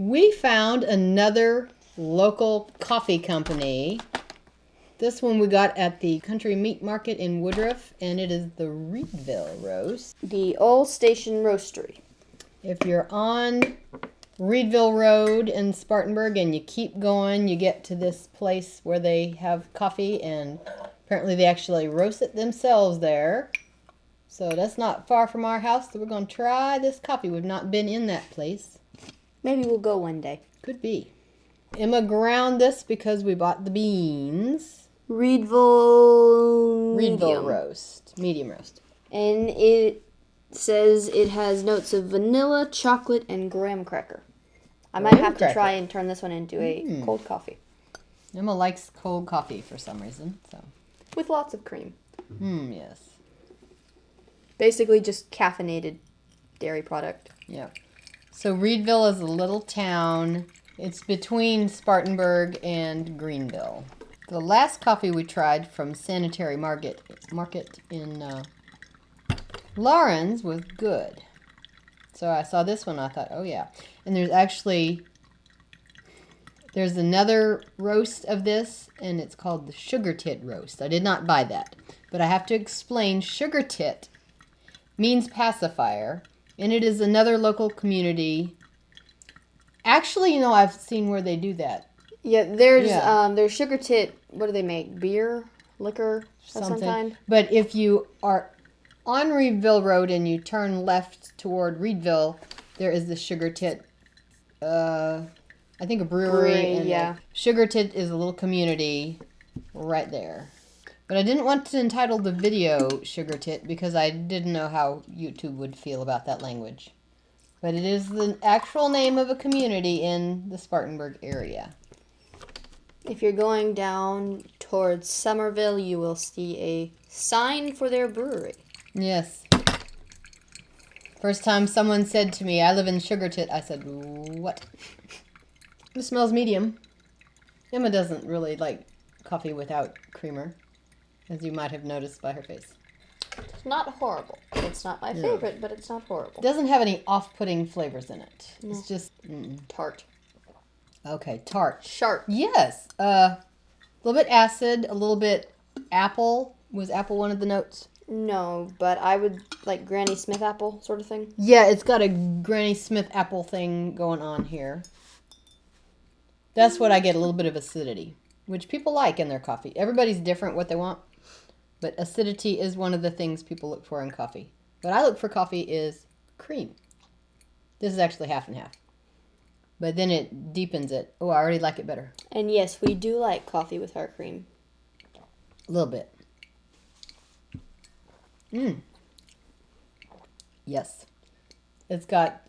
We found another local coffee company. This one we got at the Country Meat Market in Woodruff, and it is the Reidville Roast. The All Station Roastery. If you're on Reidville Road in Spartanburg and you keep going, you get to this place where they have coffee, and apparently they actually roast it themselves there. So that's not far from our house, so we're going to try this coffee. We've not been in that place. Maybe we'll go one day. Could be. Emma ground this because we bought the beans. Reidville Roast. Medium roast. And it says it has notes of vanilla, chocolate, and graham cracker. I might have to try and turn this one into a cold coffee. Emma likes cold coffee for some reason. So, with lots of cream. Yes. Basically just caffeinated dairy product. Yeah. So Reidville is a little town. It's between Spartanburg and Greenville. The last coffee we tried from Sanitary Market in Lawrence was good. So I saw this one, I thought, oh yeah. And there's another roast of this, and it's called the Sugar Tit Roast. I did not buy that, but I have to explain. Sugar Tit means pacifier, and it is another local community. Actually, I've seen where they do that. Yeah, there's Sugar Tit. What do they make? Beer, liquor, of some kind. But if you are on Reidville Road and you turn left toward Reidville, there is the Sugar Tit. I think a brewery. Yeah. Sugar Tit is a little community right there. But I didn't want to entitle the video Sugar Tit because I didn't know how YouTube would feel about that language. But it is the actual name of a community in the Spartanburg area. If you're going down towards Somerville, you will see a sign for their brewery. Yes. First time someone said to me, I live in Sugar Tit, I said, what? It smells medium. Emma doesn't really like coffee without creamer, as you might have noticed by her face. It's not horrible. It's not my favorite, but it's not horrible. It doesn't have any off-putting flavors in it. No. It's just tart. Okay, tart. Sharp. Yes. A little bit acid, a little bit apple. Was apple one of the notes? No, but I would like Granny Smith apple sort of thing. Yeah, it's got a Granny Smith apple thing going on here. That's what I get, a little bit of acidity, which people like in their coffee. Everybody's different what they want, but acidity is one of the things people look for in coffee. What I look for coffee is cream. This is actually half and half. But then it deepens it. Oh, I already like it better. And yes, we do like coffee with our cream. A little bit. Yes. It's got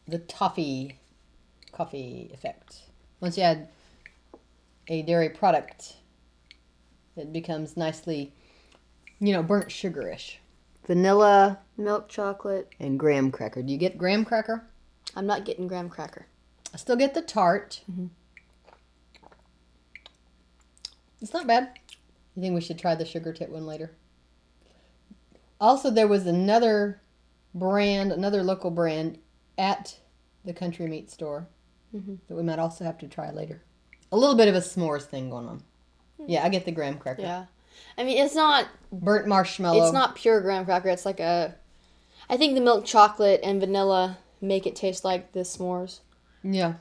the toffee coffee effect. Once you add a dairy product, it becomes nicely, burnt sugarish. Vanilla, milk chocolate, and graham cracker. Do you get graham cracker? I'm not getting graham cracker. I still get the tart. Mm-hmm. It's not bad. You think we should try the Sugar Tit one later? Also, there was another local brand at the Country Meat store that we might also have to try later. A little bit of a s'mores thing going on. Yeah, I get the graham cracker. Yeah. I mean, it's not burnt marshmallow. It's not pure graham cracker. It's like I think the milk chocolate and vanilla make it taste like the s'mores. Yeah.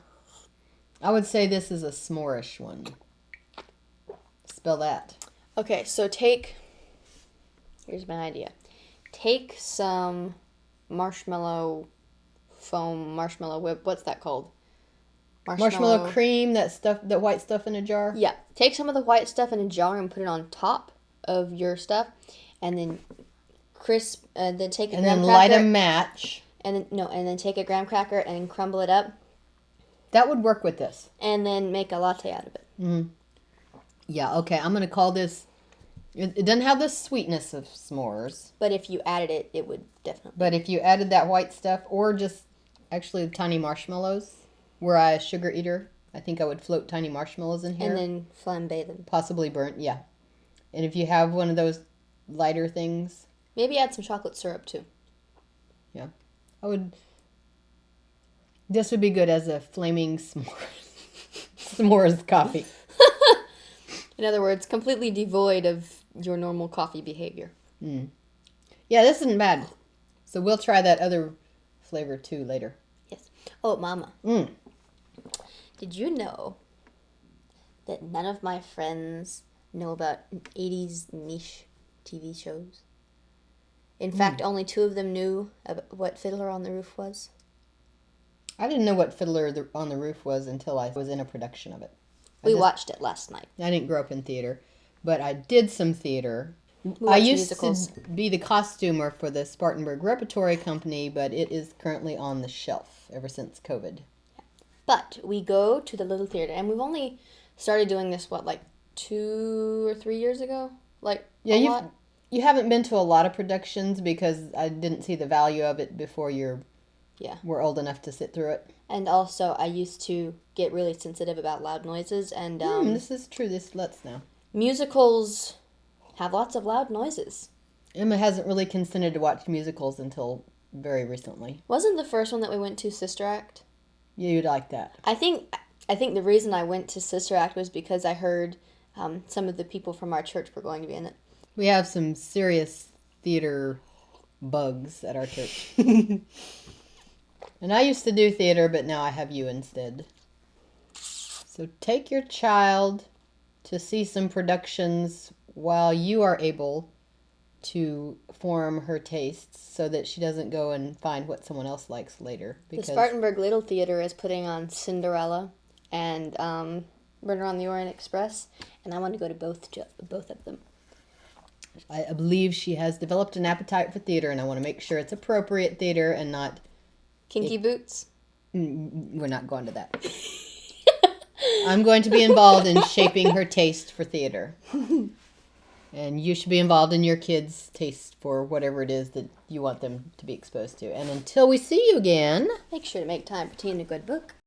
I would say this is a s'more-ish one. Spell that. Okay, so here's my idea. Take some marshmallow whip. What's that called? Marshmallow cream, that white stuff in a jar? Yeah. Take some of the white stuff in a jar and put it on top of your stuff, and then then take a graham cracker. And then light a match. And then take a graham cracker and crumble it up. That would work with this. And then make a latte out of it. Mm-hmm. Yeah, okay. I'm going to call this... It doesn't have the sweetness of s'mores. But if you added it, it would definitely... But if you added that white stuff, or just actually tiny marshmallows, were I a sugar eater, I think I would float tiny marshmallows in here. And then flambe them. Possibly burnt, yeah. And if you have one of those lighter things... Maybe add some chocolate syrup, too. Yeah. I would... This would be good as a flaming s'mores coffee. In other words, completely devoid of your normal coffee behavior. Mm. Yeah, this isn't bad. So we'll try that other flavor too later. Yes. Oh, Mama. Mm. Did you know that none of my friends know about 80s niche TV shows? In fact, only 2 of them knew what Fiddler on the Roof was. I didn't know what Fiddler on the Roof was until I was in a production of it. We watched it last night. I didn't grow up in theater, but I did some theater. I used to be the costumer for the Spartanburg Repertory Company, but it is currently on the shelf ever since COVID. But we go to the little theater, and we've only started doing this, 2 or 3 years ago? You haven't been to a lot of productions because I didn't see the value of it before we're old enough to sit through it. And also, I used to get really sensitive about loud noises, and this is true. Let's now. Musicals have lots of loud noises. Emma hasn't really consented to watch musicals until very recently. Wasn't the first one that we went to Sister Act? Yeah, you'd like that. I think the reason I went to Sister Act was because I heard some of the people from our church were going to be in it. We have some serious theater bugs at our church. And I used to do theater, but now I have you instead. So take your child to see some productions while you are able to form her tastes so that she doesn't go and find what someone else likes later. The Spartanburg Little Theater is putting on Cinderella and Murder on the Orient Express, and I want to go to both of them. I believe she has developed an appetite for theater, and I want to make sure it's appropriate theater and not... Kinky boots? We're not going to that. I'm going to be involved in shaping her taste for theater. And you should be involved in your kids' taste for whatever it is that you want them to be exposed to. And until we see you again... Make sure to make time for tea and a good book.